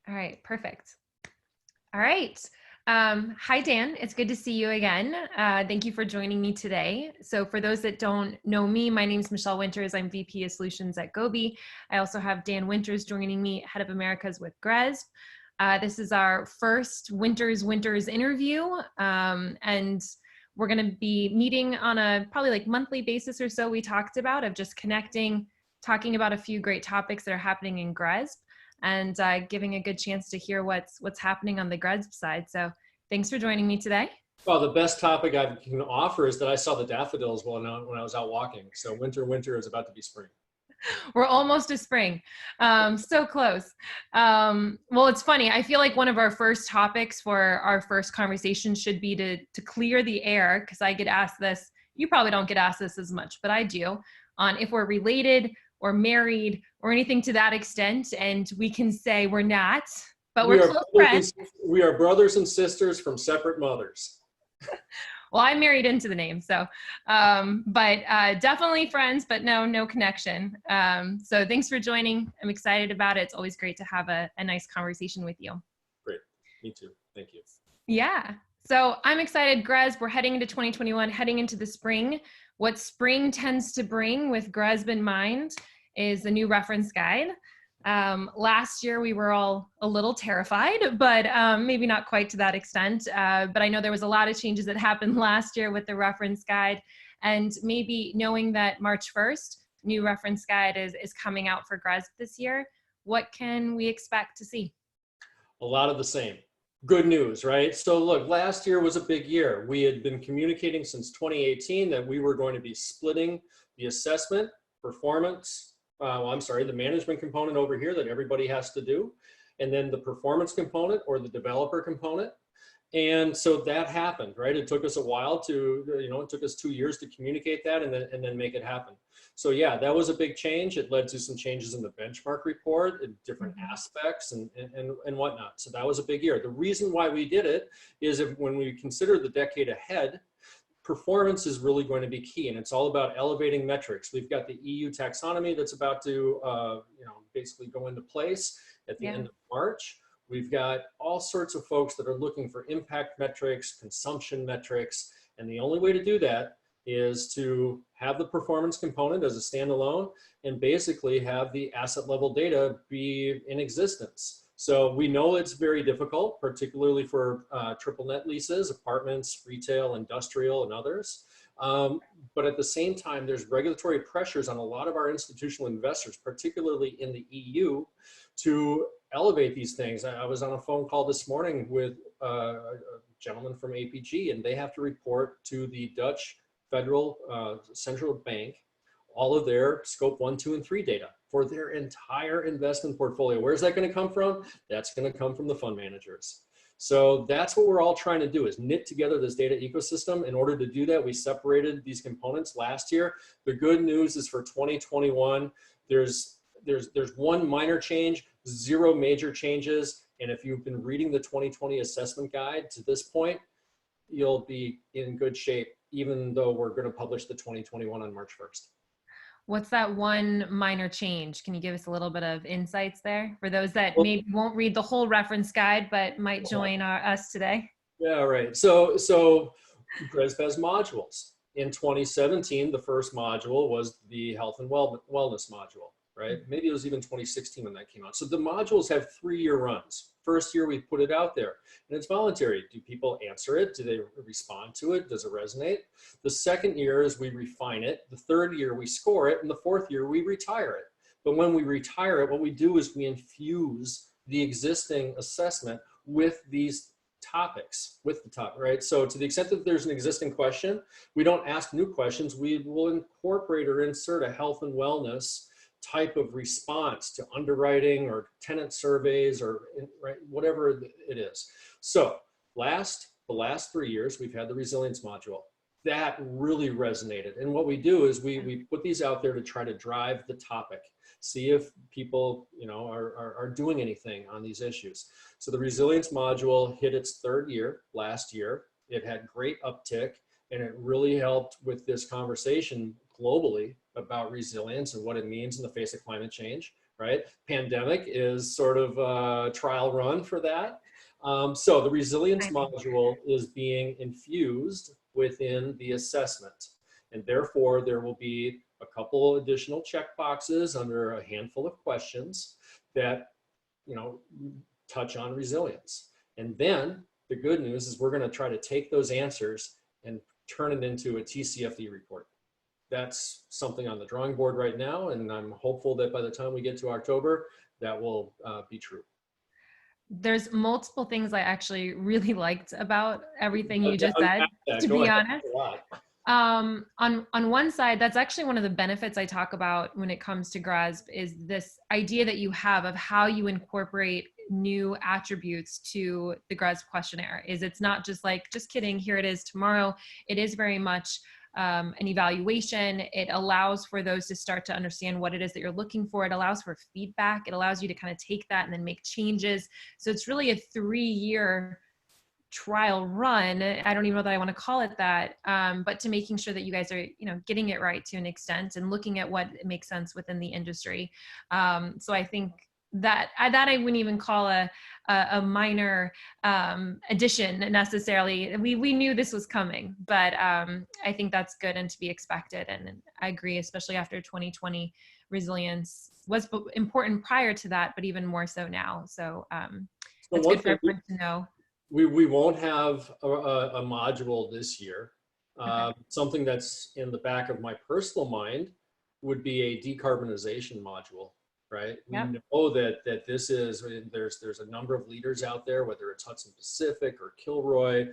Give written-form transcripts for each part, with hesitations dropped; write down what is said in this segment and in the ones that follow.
All right, perfect. All right. Hi, Dan. It's good to see you again. Thank you for joining me today. So for those that don't know me, my name is Michelle Winters. I'm VP of Solutions at Goby. I also have Dan Winters joining me, Head of Americas with GRESB. This is our first Winters interview, and we're going to be meeting on a probably like monthly basis or so. We talked about of just connecting, talking about a few great topics that are happening in GRESB, and giving a good chance to hear what's happening on the GRESB side. So thanks for joining me today. Well, the best topic I can offer is that I saw the daffodils when I was out walking. So winter is about to be spring. We're almost to spring. So close. Well, it's funny. I feel like one of our first topics for our first conversation should be to clear the air, because I get asked this. You probably don't get asked this as much, but I do, on if we're related or married or anything to that extent. And we can say we're not, but we're close friends. We are brothers and sisters from separate mothers. Well, I'm married into the name, so, but definitely friends, but no connection. So thanks for joining. I'm excited about it. It's always great to have a nice conversation with you. Great, me too. Thank you. Yeah, so I'm excited. GRESB, we're heading into 2021, heading into the spring. What spring tends to bring with GRESB in mind is the new reference guide. Last year we were all a little terrified, but maybe not quite to that extent. But I know there was a lot of changes that happened last year with the reference guide, and maybe knowing that March 1st, new reference guide is coming out for GRESB this year. What can we expect to see? A lot of the same. Good news, right? So look, last year was a big year. We had been communicating since 2018 that we were going to be splitting the assessment, performance, the management component over here that everybody has to do, and then the performance component or the developer component. And so that happened, right? It took us a while to, it took us 2 years to communicate that and then make it happen. So yeah, that was a big change. It led to some changes in the benchmark report and different aspects and whatnot. So that was a big year. The reason why we did it is when we consider the decade ahead, performance is really going to be key, and it's all about elevating metrics. We've got the EU taxonomy that's about to, basically go into place at the end of March. We've got all sorts of folks that are looking for impact metrics, consumption metrics, and the only way to do that is to have the performance component as a standalone and basically have the asset level data be in existence. So we know it's very difficult, particularly for triple net leases, apartments, retail, industrial, and others. But at the same time, there's regulatory pressures on a lot of our institutional investors, particularly in the EU, to elevate these things. I was on a phone call this morning with a gentleman from APG, and they have to report to the Dutch Federal Central Bank all of their scope 1, 2, and 3 data for their entire investment portfolio. Where's that going to come from? That's going to come from the fund managers. So that's what we're all trying to do, is knit together this data ecosystem. In order to do that, we separated these components last year. The good news is for 2021, there's one minor change, 0 major changes. And if you've been reading the 2020 assessment guide to this point, you'll be in good shape, even though we're going to publish the 2021 on March 1st. What's that one minor change? Can you give us a little bit of insights there for those that maybe won't read the whole reference guide, but might join us today? Yeah, right. So GRESB has modules. In 2017, the first module was the health and wellness module, right? Maybe it was even 2016 when that came out. So the modules have 3-year runs. First year we put it out there and it's voluntary. Do people answer it? Do they respond to it? Does it resonate? The second year is we refine it. The third year we score it, and the fourth year we retire it. But when we retire it, what we do is we infuse the existing assessment with these topics, right? So to the extent that there's an existing question, we don't ask new questions. We will incorporate or insert a health and wellness type of response to underwriting or tenant surveys or right, whatever it is. So the last 3 years, we've had the resilience module. That really resonated. And what we do is we put these out there to try to drive the topic, see if people are doing anything on these issues. So the resilience module hit its 3rd year last year. It had great uptick, and it really helped with this conversation globally about resilience and what it means in the face of climate change, right? Pandemic is sort of a trial run for that. So the resilience module is being infused within the assessment. And therefore, there will be a couple additional check boxes under a handful of questions that, you know, touch on resilience. And then the good news is we're going to try to take those answers and turn it into a TCFD report. That's something on the drawing board right now, and I'm hopeful that by the time we get to October, that will be true. There's multiple things I actually really liked about everything you just said, to be honest. On one side, that's actually one of the benefits I talk about when it comes to GRESB, is this idea that you have of how you incorporate new attributes to the GRESB questionnaire. Is it's not just like, just kidding, here it is tomorrow. It is very much an evaluation. It allows for those to start to understand what it is that you're looking for. It allows for feedback. It allows you to kind of take that and then make changes. So it's really a 3-year trial run. I don't even know that I want to call it that, but to making sure that you guys are, you know, getting it right to an extent and looking at what makes sense within the industry. So I think that I wouldn't even call a minor addition necessarily. We knew this was coming, but I think that's good and to be expected. And I agree, especially after 2020, resilience was important prior to that, but even more so now. So it's good for everyone to know. We won't have a module this year. Something that's in the back of my personal mind would be a decarbonization module, right? Yep. We know that this is, there's a number of leaders out there, whether it's Hudson Pacific or Kilroy.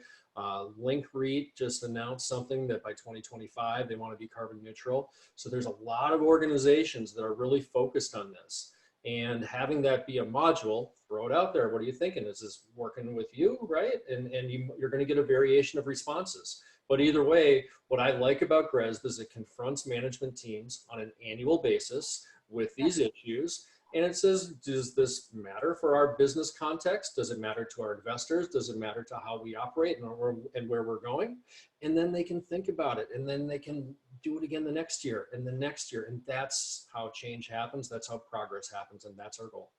Link REIT just announced something that by 2025 they want to be carbon neutral. So there's a lot of organizations that are really focused on this. And having that be a module, throw it out there. What are you thinking? Is this working with you, right? And you're going to get a variation of responses. But either way, what I like about GRESB is it confronts management teams on an annual basis with these issues. And it says, does this matter for our business context? Does it matter to our investors? Does it matter to how we operate and where we're going? And then they can think about it, and then they can do it again the next year and the next year. And that's how change happens. That's how progress happens. And that's our goal.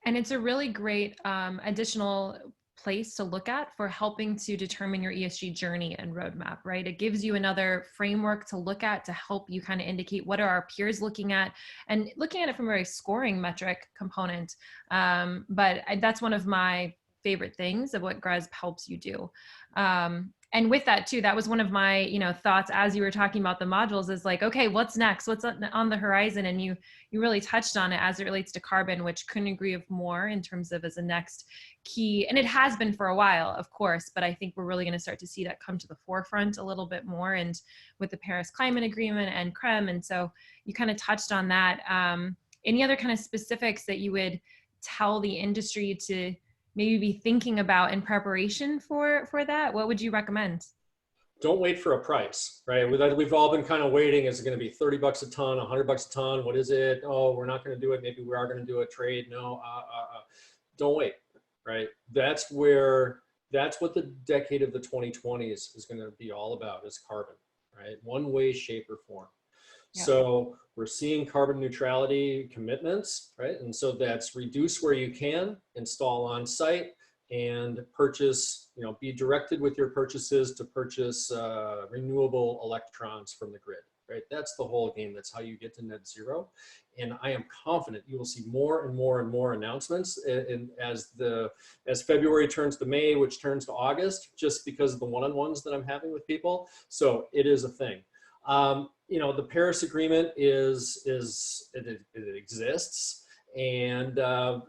And it's a really great additional place to look at for helping to determine your ESG journey and roadmap, right? It gives you another framework to look at to help you kind of indicate what are our peers looking at, and looking at it from a very scoring metric component. But that's one of my favorite things of what GRESB helps you do. And with that too, that was one of my, you know, thoughts as you were talking about the modules, is like, okay, what's next? What's on the horizon? And you really touched on it as it relates to carbon, which couldn't agree with more in terms of as a next key. And it has been for a while, of course, but I think we're really going to start to see that come to the forefront a little bit more, and with the Paris Climate Agreement and CREM. And so you kind of touched on that. Any other kind of specifics that you would tell the industry to maybe be thinking about in preparation for that? What would you recommend? Don't wait for a price, right? We've all been kind of waiting. Is it going to be 30 bucks a ton, 100 bucks a ton? What is it? Oh, we're not going to do it. Maybe we are going to do a trade. No, don't wait, right? That's what the decade of the 2020s is going to be all about, is carbon, right? One way, shape, or form. Yeah. So we're seeing carbon neutrality commitments, right? And so that's reduce where you can, install on site, and purchase, you know, be directed with your purchases to purchase renewable electrons from the grid, right? That's the whole game. That's how you get to net zero. And I am confident you will see more and more and more announcements as February turns to May, which turns to August, just because of the one-on-ones that I'm having with people. So it is a thing. You know, the Paris Agreement it exists, and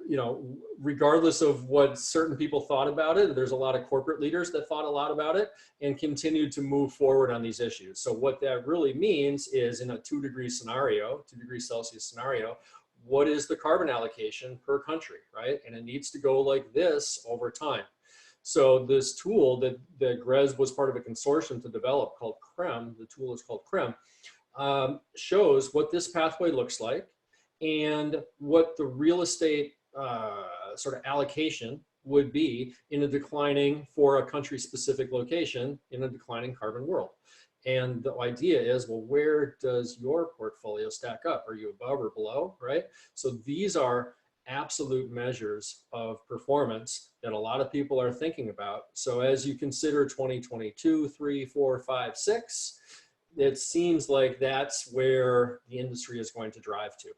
you know, regardless of what certain people thought about it, there's a lot of corporate leaders that thought a lot about it and continued to move forward on these issues. So what that really means is, in a 2-degree scenario, 2 degrees Celsius scenario, what is the carbon allocation per country, right? And it needs to go like this over time. So this tool that GRESB was part of a consortium to develop called CREM, the tool is called CREM, shows what this pathway looks like and what the real estate sort of allocation would be in a declining, for a country-specific location, in a declining carbon world. And the idea is, well, where does your portfolio stack up? Are you above or below, right? So these are absolute measures of performance that a lot of people are thinking about. So as you consider 2022, 3, 4, 5, 6, it seems like that's where the industry is going to drive to.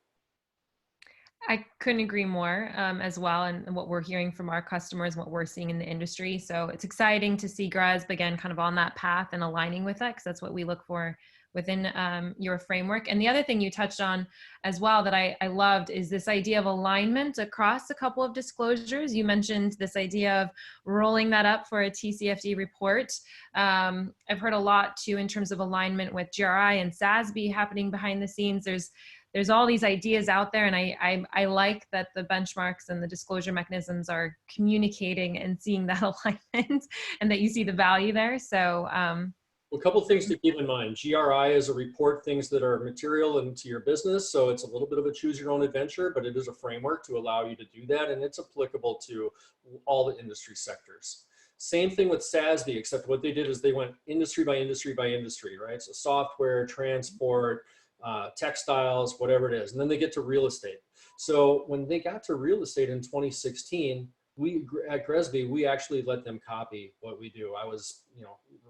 I couldn't agree more as well, and what we're hearing from our customers, what we're seeing in the industry. So it's exciting to see GRESB again kind of on that path and aligning with that, because that's what we look for within your framework. And the other thing you touched on as well that I loved is this idea of alignment across a couple of disclosures. You mentioned this idea of rolling that up for a TCFD report. I've heard a lot too in terms of alignment with GRI and SASB happening behind the scenes. There's all these ideas out there, and I like that the benchmarks and the disclosure mechanisms are communicating and seeing that alignment and that you see the value there. So a couple things to keep in mind. GRI is a report things that are material into your business. So it's a little bit of a choose your own adventure, but it is a framework to allow you to do that. And it's applicable to all the industry sectors. Same thing with SASB, except what they did is they went industry by industry by industry, right? So software, transport, textiles, whatever it is. And then they get to real estate. So when they got to real estate in 2016, we at GRESB, we actually let them copy what we do. I was,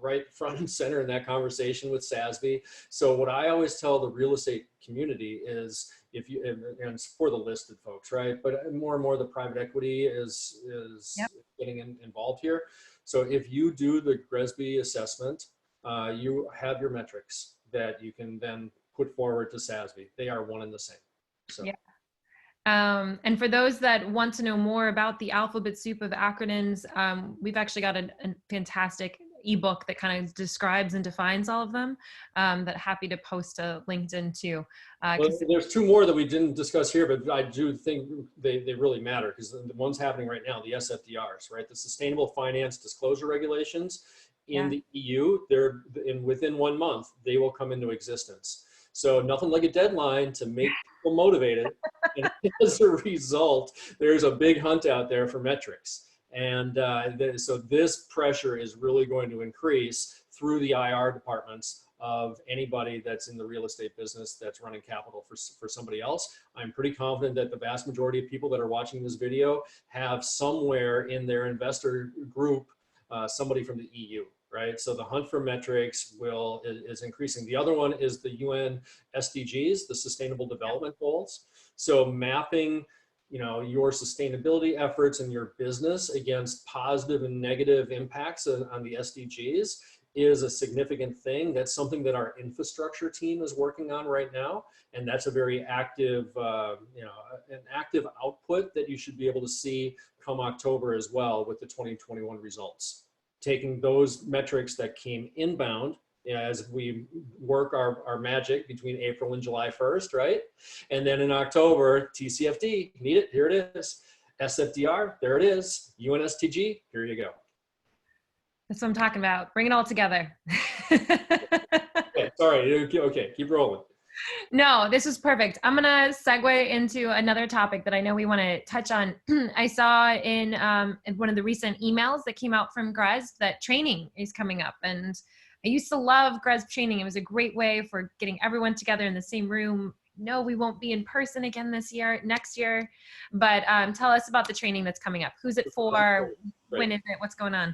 right front and center in that conversation with SASB. So what I always tell the real estate community is, if you, and it's for the listed folks, right? But more and more the private equity is Yep. getting involved here. So if you do the GRESB assessment, you have your metrics that you can then put forward to SASB. They are one and the same. So. yeah. And for those that want to know more about the alphabet soup of acronyms, we've actually got a fantastic ebook that kind of describes and defines all of them, that happy to post to LinkedIn too. Well, there's two more that we didn't discuss here, but I do think they really matter, because the ones happening right now, the SFDRs, right? The Sustainable Finance Disclosure Regulations in the EU, within 1 month, they will come into existence. So nothing like a deadline to make people motivated. And as a result, there's a big hunt out there for metrics. And so this pressure is really going to increase through the IR departments of anybody that's in the real estate business that's running capital for somebody else. I'm pretty confident that the vast majority of people that are watching this video have somewhere in their investor group somebody from the EU. Right, so the hunt for metrics is increasing. The other one is the UN SDGs, the Sustainable Development Goals. So mapping, your sustainability efforts in your business against positive and negative impacts on the SDGs is a significant thing. That's something that our infrastructure team is working on right now, and that's a very active, an active output that you should be able to see come October as well with the 2021 results. Taking those metrics that came inbound as we work our magic between April and July 1st, right? And then in October, TCFD, need it, here it is. SFDR, there it is. UNSTG, here you go. That's what I'm talking about. Bring it all together. Okay, sorry, okay, keep rolling. No, this is perfect. I'm going to segue into another topic that I know we want to touch on. I saw in one of the recent emails that came out from GRESB that training is coming up. And I used to love GRESB training. It was a great way for getting everyone together in the same room. No, we won't be in person again next year. But tell us about the training that's coming up. Who's it for? Right. When is it? What's going on?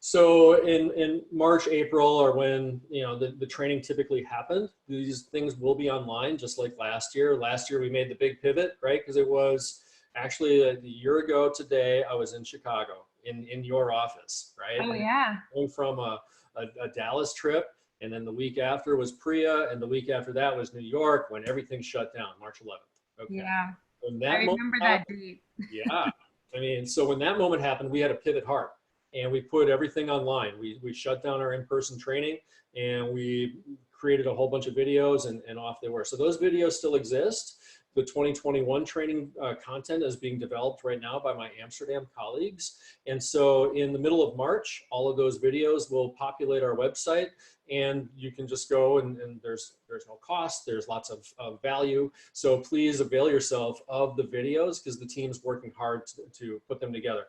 So in March, April, or when the training typically happened, these things will be online, just like last year. Last year we made the big pivot, right? Because it was actually a year ago today. I was in Chicago in your office, right? Oh yeah. Going from a Dallas trip, and then the week after was Priya, and the week after that was New York, when everything shut down, March 11th. Okay. Yeah. When that I remember that date. yeah. I mean, so when that moment happened, we had to pivot hard. And we put everything online. We shut down our in-person training, and we created a whole bunch of videos, and off they were. So those videos still exist. The 2021 training content is being developed right now by my Amsterdam colleagues. And so in the middle of March, all of those videos will populate our website, and you can just go, and there's no cost, there's lots of value. So please avail yourself of the videos, because the team's working hard to put them together.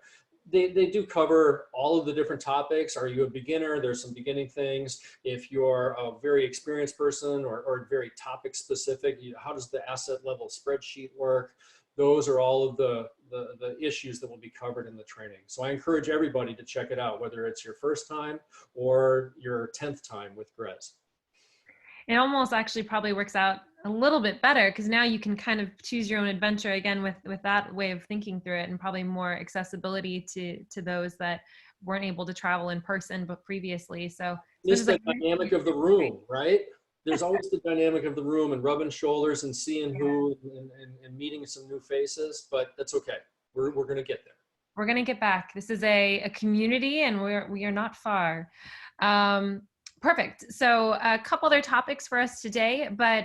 they do cover all of the different topics. Are you a beginner? There's some beginning things. If you're a very experienced person or very topic specific, how does the asset level spreadsheet work? Those are all of the issues that will be covered in the training. So I encourage everybody to check it out, whether it's your first time or your 10th time with GRESB. It almost actually probably works out a little bit better because now you can kind of choose your own adventure again with that way of thinking through it, and probably more accessibility to those that weren't able to travel in person but previously. So It's the dynamic of the room, right? There's always the dynamic of the room and rubbing shoulders and seeing who and meeting some new faces, but that's okay. We're going to get there. We're going to get back. This is a community, and we are not far. Perfect. So a couple other topics for us today, but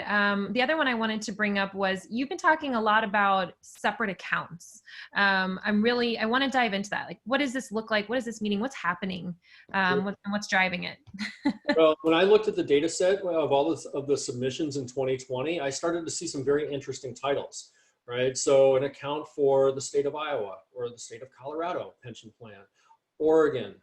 the other one I wanted to bring up was you've been talking a lot about separate accounts. I want to dive into that. Like, what does this look like? What is this meaning? What's happening? What's driving it? Well, when I looked at the data set of all of the submissions in 2020, I started to see some very interesting titles, right? So an account for the state of Iowa or the state of Colorado pension plan, Oregon,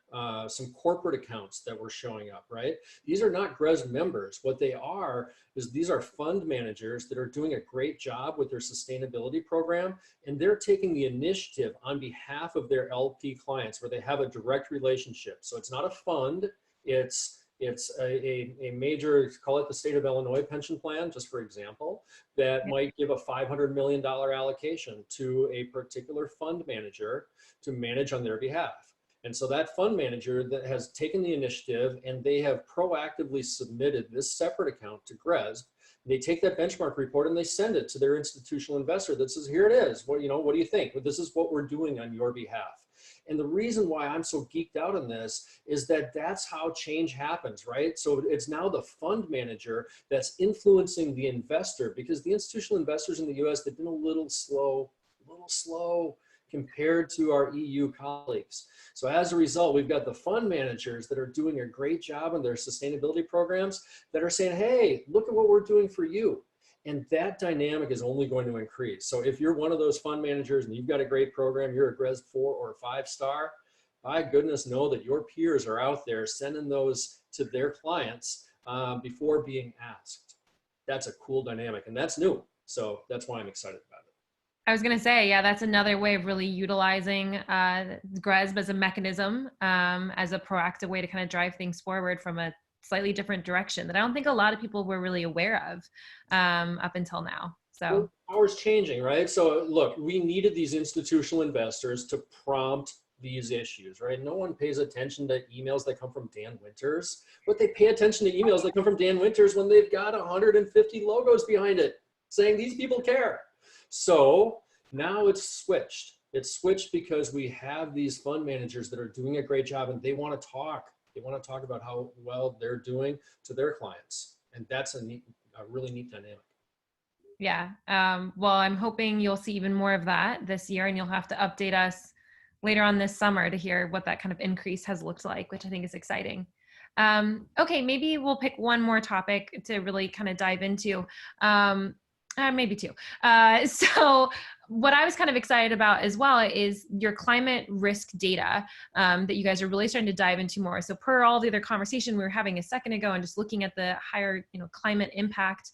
some corporate accounts that were showing up, right? These are not GRESB members. What they are is these are fund managers that are doing a great job with their sustainability program, and they're taking the initiative on behalf of their LP clients where they have a direct relationship. So it's not a fund, it's a major, call it the state of Illinois pension plan, just for example, that might give a $500 million allocation to a particular fund manager to manage on their behalf. And so that fund manager that has taken the initiative and they have proactively submitted this separate account to GRESB, they take that benchmark report and they send it to their institutional investor that says, here it is. What do you think? Well, this is what we're doing on your behalf. And the reason why I'm so geeked out on this is that that's how change happens, right? So it's now the fund manager that's influencing the investor, because the institutional investors in the US, they've been a little slow compared to our EU colleagues. So as a result, we've got the fund managers that are doing a great job on their sustainability programs that are saying, hey, look at what we're doing for you. And that dynamic is only going to increase. So if you're one of those fund managers and you've got a great program, you're a GRESB 4 or 5 star, by goodness, know that your peers are out there sending those to their clients before being asked. That's a cool dynamic, and that's new. So that's why I'm excited about it. I was going to say, yeah, that's another way of really utilizing GRESB as a mechanism, as a proactive way to kind of drive things forward from a slightly different direction that I don't think a lot of people were really aware of up until now. So well, power's changing, right? So look, we needed these institutional investors to prompt these issues, right? No one pays attention to emails that come from Dan Winters, but they pay attention to emails that come from Dan Winters when they've got 150 logos behind it saying these people care. So now it's switched. It's switched because we have these fund managers that are doing a great job and they want to talk. They want to talk about how well they're doing to their clients. And that's a really neat dynamic. Yeah. Well, I'm hoping you'll see even more of that this year, and you'll have to update us later on this summer to hear what that kind of increase has looked like, which I think is exciting. Okay, maybe we'll pick one more topic to really kind of dive into. Maybe two. So what I was kind of excited about as well is your climate risk data that you guys are really starting to dive into more. So per all the other conversation we were having a second ago and just looking at the higher, climate impact,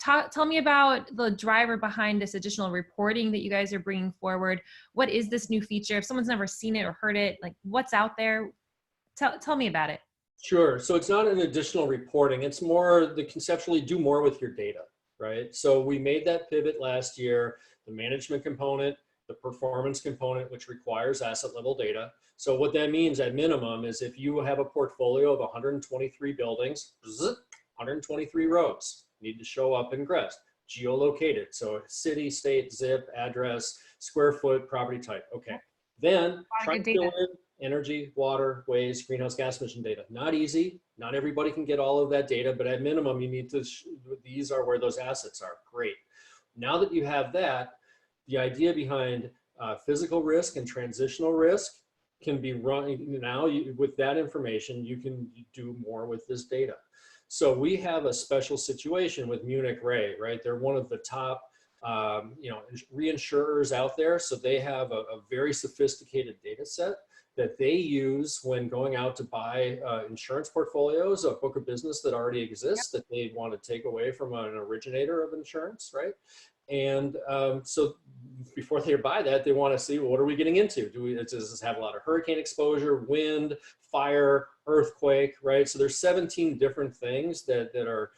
tell me about the driver behind this additional reporting that you guys are bringing forward. What is this new feature? If someone's never seen it or heard it, like what's out there? Tell me about it. Sure. So it's not an additional reporting. It's more the conceptually do more with your data. Right? So we made that pivot last year, the management component, the performance component, which requires asset level data. So what that means at minimum is if you have a portfolio of 123 buildings, 123 rows need to show up in GRESB, geolocated. So city, state, zip, address, square foot, property type. Okay. Then try to fill in energy, water, waste, greenhouse gas emission data. Not easy. Not everybody can get all of that data, but at minimum, you need to, these are where those assets are. Great. Now that you have that, the idea behind physical risk and transitional risk can be run. Now with that information, you can do more with this data. So we have a special situation with Munich Re, right? They're one of the top reinsurers out there. So they have a very sophisticated data set that they use when going out to buy insurance portfolios, a book of business that already exists that they want to take away from an originator of insurance, right? And so before they buy that, they want to see, well, what are we getting into? Does this have a lot of hurricane exposure, wind, fire, earthquake, right? So there's 17 different things that are,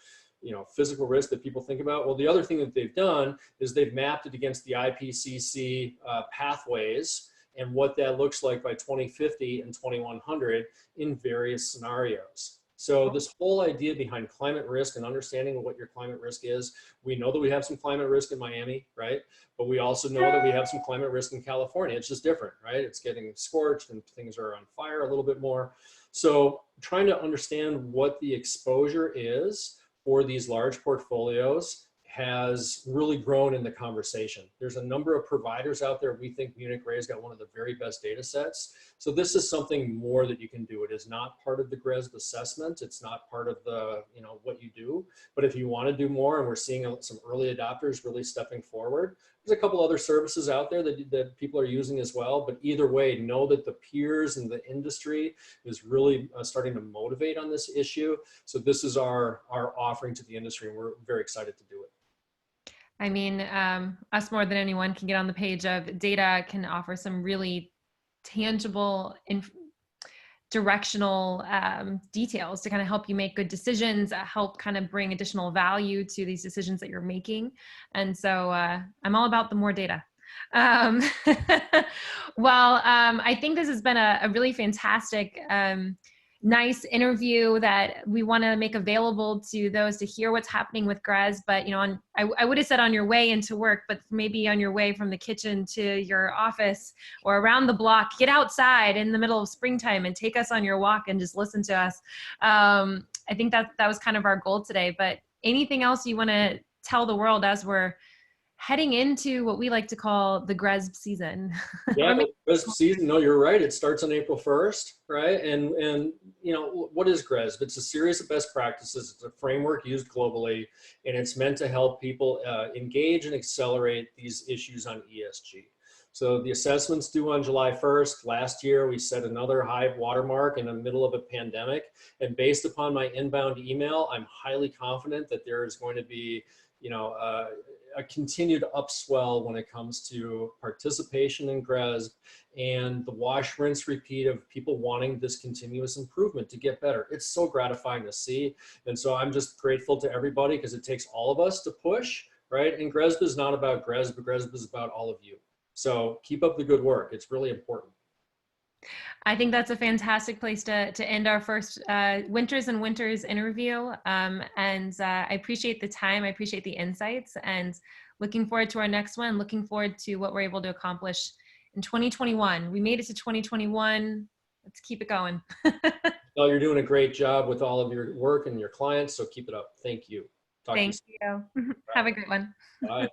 physical risk that people think about. Well, the other thing that they've done is they've mapped it against the IPCC pathways and what that looks like by 2050 and 2100 in various scenarios. So this whole idea behind climate risk and understanding what your climate risk is, we know that we have some climate risk in Miami, right? But we also know that we have some climate risk in California. It's just different, right? It's getting scorched and things are on fire a little bit more. So trying to understand what the exposure is for these large portfolios has really grown in the conversation. There's a number of providers out there. We think Munich Re has got one of the very best data sets. So this is something more that you can do. It is not part of the GRESB assessment. It's not part of the, what you do. But if you want to do more, and we're seeing some early adopters really stepping forward, there's a couple other services out there that people are using as well. But either way, know that the peers and the industry is really starting to motivate on this issue. So this is our offering to the industry, and we're very excited to do it. I mean, us more than anyone can get on the page of data, can offer some really tangible directional details to kind of help you make good decisions, help kind of bring additional value to these decisions that you're making. And so I'm all about the more data. Well, I think this has been a really fantastic, nice interview that we want to make available to those to hear what's happening with GRESB. But, I would have said on your way into work, but maybe on your way from the kitchen to your office or around the block, get outside in the middle of springtime and take us on your walk and just listen to us. I think that was kind of our goal today. But anything else you want to tell the world as we're heading into what we like to call the GRESB season? Yeah, the GRESB season, no, you're right. It starts on April 1st, right? And what is GRESB? It's a series of best practices. It's a framework used globally, and it's meant to help people engage and accelerate these issues on ESG. So the assessment's due on July 1st. Last year, we set another high watermark in the middle of a pandemic. And based upon my inbound email, I'm highly confident that there is going to be, a continued upswell when it comes to participation in GRESB and the wash, rinse, repeat of people wanting this continuous improvement to get better. It's so gratifying to see. And so I'm just grateful to everybody because it takes all of us to push, right? And GRESB is not about GRESB, GRESB is about all of you. So keep up the good work. It's really important. I think that's a fantastic place to end our first Winters and Winters interview. And I appreciate the time. I appreciate the insights, and looking forward to our next one. Looking forward to what we're able to accomplish in 2021. We made it to 2021. Let's keep it going. Well, you're doing a great job with all of your work and your clients. So keep it up. Thank you. Thank you. Have a great one. Bye.